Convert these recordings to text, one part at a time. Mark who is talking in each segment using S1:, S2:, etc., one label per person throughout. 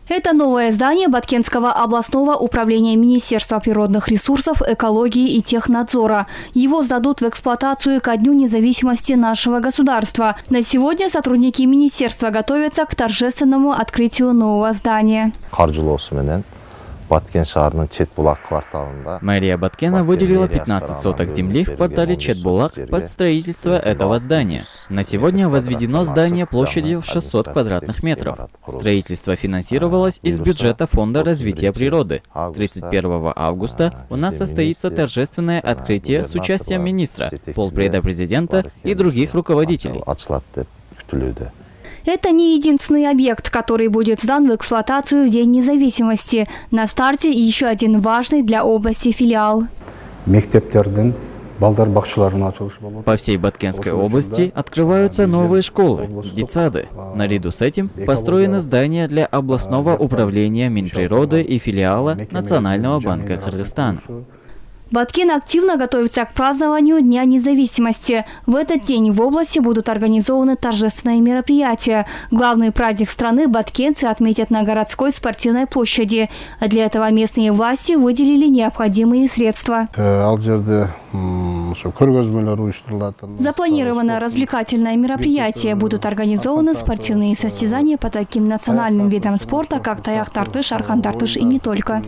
S1: Это новое здание Баткенского областного управления Министерства природных ресурсов, экологии и технадзора. Его сдадут в эксплуатацию ко Дню независимости нашего государства. На сегодня сотрудники министерства готовятся к торжественному открытию нового здания.
S2: Мэрия Баткена выделила 15 соток земли в квартале Четбулак под строительство этого здания. На сегодня возведено здание площадью в 600 квадратных метров. Строительство финансировалось из бюджета Фонда развития природы. 31 августа у нас состоится торжественное открытие с участием министра, полпреда президента и других руководителей.
S1: Это не единственный объект, который будет сдан в эксплуатацию в День независимости. На старте еще один важный для области филиал.
S2: По всей Баткенской области открываются новые школы, детсады. Наряду с этим построены здания для областного управления Минприроды и филиала Национального банка Кыргызстана.
S1: Баткен активно готовится к празднованию Дня независимости. В этот день в области будут организованы торжественные мероприятия. Главный праздник страны баткенцы отметят на городской спортивной площади. Для этого местные власти выделили необходимые средства. Запланировано развлекательное мероприятие. Будут организованы спортивные состязания по таким национальным видам спорта, как таяк-тартыш, арқан-тартыш и не только.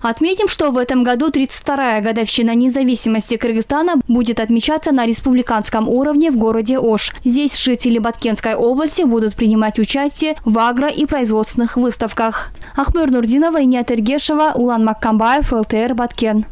S1: Отметим, что в этом году 32-я годовщина независимости Кыргызстана будет отмечаться на республиканском уровне в городе Ош. Здесь жители Баткенской области будут принимать участие в агро- и производственных выставках. Ахмер Нурдинова, Инят Эргешева, Улан Маккамбаев, ЛТР Баткен.